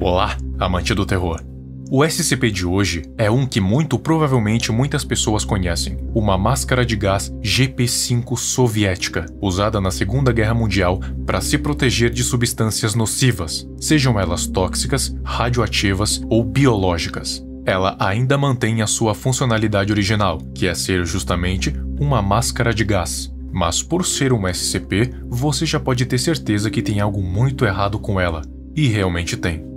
Olá, amante do terror. O SCP de hoje é um que muito provavelmente muitas pessoas conhecem, uma máscara de gás GP5 soviética, usada na Segunda Guerra Mundial para se proteger de substâncias nocivas, sejam elas tóxicas, radioativas ou biológicas. Ela ainda mantém a sua funcionalidade original, que é ser justamente uma máscara de gás. Mas por ser um SCP, você já pode ter certeza que tem algo muito errado com ela, e realmente tem.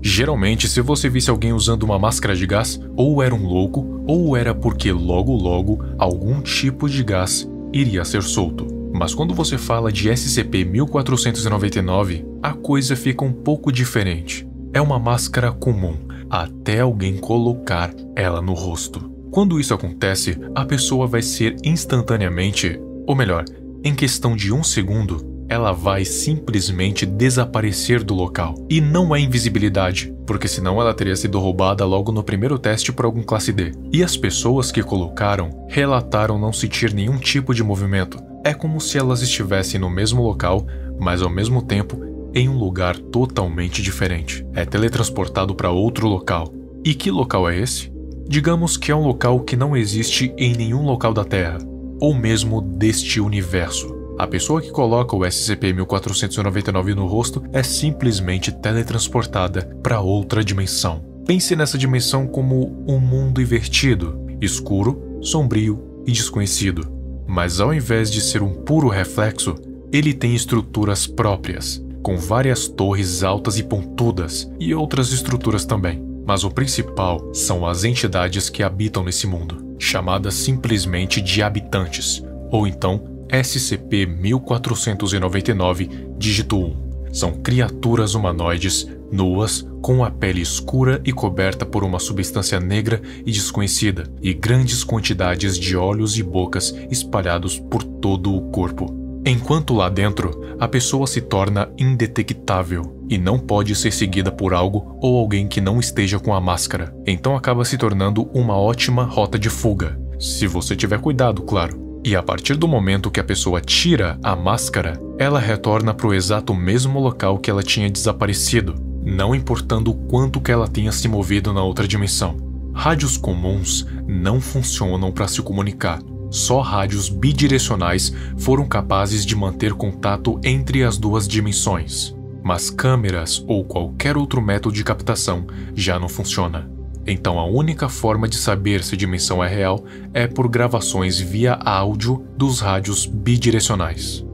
Geralmente, se você visse alguém usando uma máscara de gás, ou era um louco, ou era porque logo algum tipo de gás iria ser solto. Mas quando você fala de SCP-1499, a coisa fica um pouco diferente. É uma máscara comum, até alguém colocar ela no rosto. Quando isso acontece, a pessoa vai ser instantaneamente, ou melhor, em questão de 1 segundo, ela vai simplesmente desaparecer do local. E não é invisibilidade, porque senão ela teria sido roubada logo no primeiro teste por algum classe D. E as pessoas que colocaram relataram não sentir nenhum tipo de movimento. É como se elas estivessem no mesmo local, mas ao mesmo tempo em um lugar totalmente diferente. É teletransportado para outro local. E que local é esse? Digamos que é um local que não existe em nenhum local da Terra, ou mesmo deste universo. A pessoa que coloca o SCP-1499 no rosto é simplesmente teletransportada para outra dimensão. Pense nessa dimensão como um mundo invertido, escuro, sombrio e desconhecido. Mas ao invés de ser um puro reflexo, ele tem estruturas próprias, com várias torres altas e pontudas e outras estruturas também. Mas o principal são as entidades que habitam nesse mundo, chamadas simplesmente de habitantes, ou então SCP-1499, dígito 1. São criaturas humanoides, nuas, com a pele escura e coberta por uma substância negra e desconhecida, e grandes quantidades de olhos e bocas espalhados por todo o corpo. Enquanto lá dentro, a pessoa se torna indetectável e não pode ser seguida por algo ou alguém que não esteja com a máscara, então acaba se tornando uma ótima rota de fuga, se você tiver cuidado, claro. E a partir do momento que a pessoa tira a máscara, ela retorna para o exato mesmo local que ela tinha desaparecido, não importando o quanto que ela tenha se movido na outra dimensão. Rádios comuns não funcionam para se comunicar. Só rádios bidirecionais foram capazes de manter contato entre as duas dimensões. Mas câmeras ou qualquer outro método de captação já não funciona. Então a única forma de saber se a dimensão é real é por gravações via áudio dos rádios bidirecionais.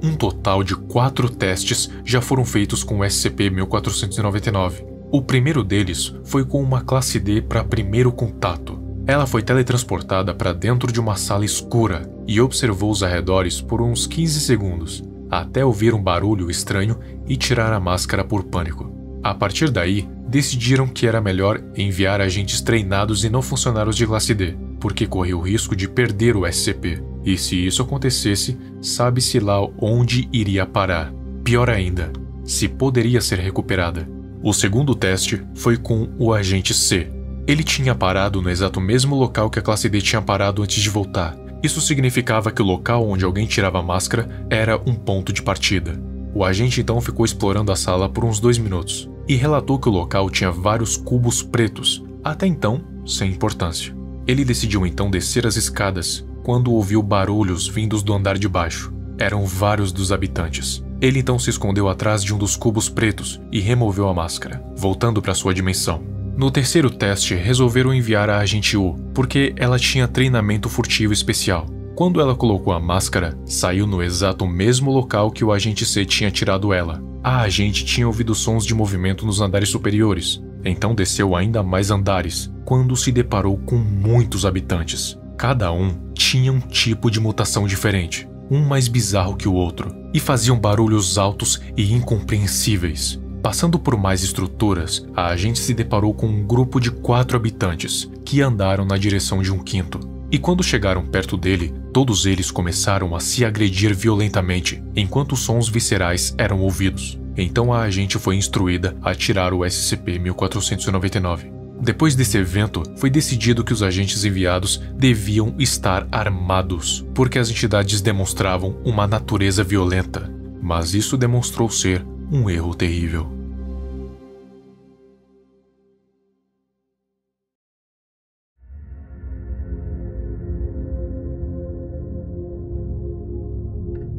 Um total de 4 testes já foram feitos com o SCP-1499. O primeiro deles foi com uma classe D para primeiro contato. Ela foi teletransportada para dentro de uma sala escura e observou os arredores por uns 15 segundos, até ouvir um barulho estranho e tirar a máscara por pânico. A partir daí, decidiram que era melhor enviar agentes treinados e não funcionários de classe D, porque corria o risco de perder o SCP. E se isso acontecesse, sabe-se lá onde iria parar. Pior ainda, se poderia ser recuperada. O segundo teste foi com o agente C. Ele tinha parado no exato mesmo local que a classe D tinha parado antes de voltar. Isso significava que o local onde alguém tirava a máscara era um ponto de partida. O agente então ficou explorando a sala por uns 2 minutos e relatou que o local tinha vários cubos pretos, até então sem importância. Ele decidiu então descer as escadas quando ouviu barulhos vindos do andar de baixo. Eram vários dos habitantes. Ele então se escondeu atrás de um dos cubos pretos e removeu a máscara, voltando para sua dimensão. No terceiro teste, resolveram enviar a agente U, porque ela tinha treinamento furtivo especial. Quando ela colocou a máscara, saiu no exato mesmo local que o agente C tinha tirado ela. A agente tinha ouvido sons de movimento nos andares superiores, então desceu ainda mais andares, quando se deparou com muitos habitantes. Cada um tinha um tipo de mutação diferente, um mais bizarro que o outro, e faziam barulhos altos e incompreensíveis. Passando por mais estruturas, a agente se deparou com um grupo de 4 habitantes, que andaram na direção de um quinto. E quando chegaram perto dele, todos eles começaram a se agredir violentamente, enquanto sons viscerais eram ouvidos. Então a agente foi instruída a tirar o SCP-1499. Depois desse evento, foi decidido que os agentes enviados deviam estar armados, porque as entidades demonstravam uma natureza violenta. Mas isso demonstrou ser um erro terrível.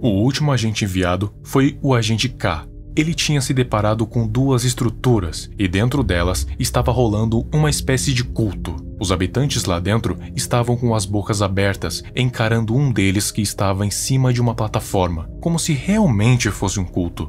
O último agente enviado foi o agente K. Ele tinha se deparado com duas estruturas e dentro delas estava rolando uma espécie de culto. Os habitantes lá dentro estavam com as bocas abertas, encarando um deles que estava em cima de uma plataforma, como se realmente fosse um culto.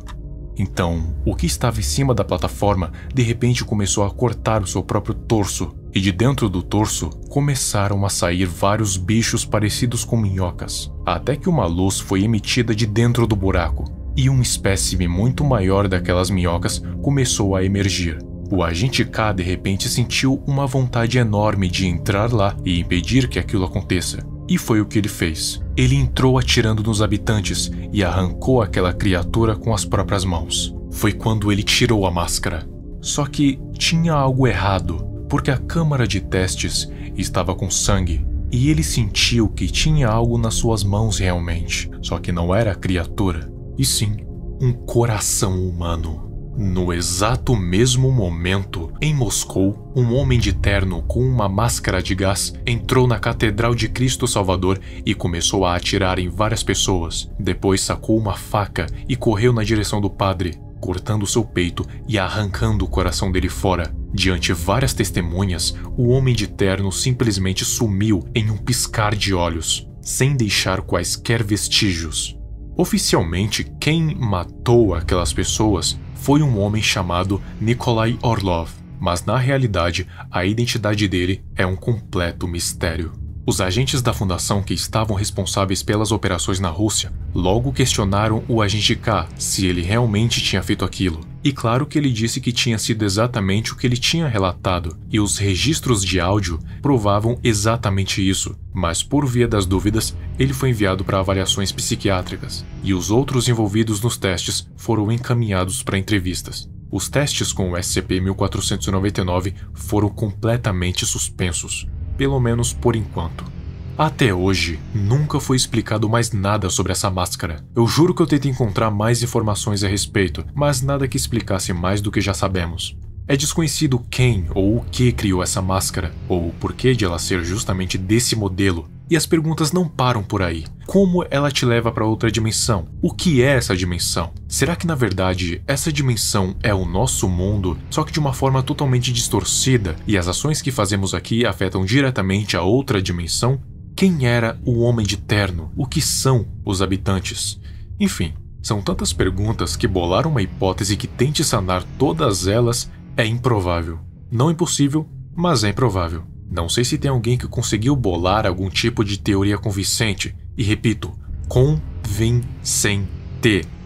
Então, o que estava em cima da plataforma de repente começou a cortar o seu próprio torso, e de dentro do torso começaram a sair vários bichos parecidos com minhocas, até que uma luz foi emitida de dentro do buraco, e um espécime muito maior daquelas minhocas começou a emergir. O agente K de repente sentiu uma vontade enorme de entrar lá e impedir que aquilo aconteça. E foi o que ele fez. Ele entrou atirando nos habitantes e arrancou aquela criatura com as próprias mãos. Foi quando ele tirou a máscara. Só que tinha algo errado, porque a câmara de testes estava com sangue e ele sentiu que tinha algo nas suas mãos realmente. Só que não era a criatura, e sim um coração humano. No exato mesmo momento, em Moscou, um homem de terno com uma máscara de gás entrou na Catedral de Cristo Salvador e começou a atirar em várias pessoas. Depois sacou uma faca e correu na direção do padre, cortando seu peito e arrancando o coração dele fora. Diante várias testemunhas, o homem de terno simplesmente sumiu em um piscar de olhos, sem deixar quaisquer vestígios. Oficialmente, quem matou aquelas pessoas foi um homem chamado Nikolai Orlov, mas na realidade a identidade dele é um completo mistério. Os agentes da fundação que estavam responsáveis pelas operações na Rússia logo questionaram o agente K se ele realmente tinha feito aquilo. E claro que ele disse que tinha sido exatamente o que ele tinha relatado, e os registros de áudio provavam exatamente isso, mas por via das dúvidas, ele foi enviado para avaliações psiquiátricas, e os outros envolvidos nos testes foram encaminhados para entrevistas. Os testes com o SCP-1499 foram completamente suspensos, pelo menos por enquanto. Até hoje, nunca foi explicado mais nada sobre essa máscara. Eu juro que eu tentei encontrar mais informações a respeito, mas nada que explicasse mais do que já sabemos. É desconhecido quem ou o que criou essa máscara, ou o porquê de ela ser justamente desse modelo. E as perguntas não param por aí. Como ela te leva para outra dimensão? O que é essa dimensão? Será que na verdade essa dimensão é o nosso mundo, só que de uma forma totalmente distorcida, e as ações que fazemos aqui afetam diretamente a outra dimensão? Quem era o Homem de Terno? O que são os habitantes? Enfim, são tantas perguntas que bolar uma hipótese que tente sanar todas elas é improvável. Não impossível, mas é improvável. Não sei se tem alguém que conseguiu bolar algum tipo de teoria convincente, e repito, convincente,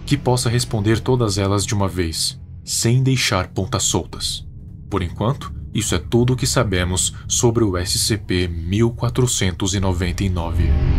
que possa responder todas elas de uma vez, sem deixar pontas soltas. Por enquanto, isso é tudo o que sabemos sobre o SCP-1499.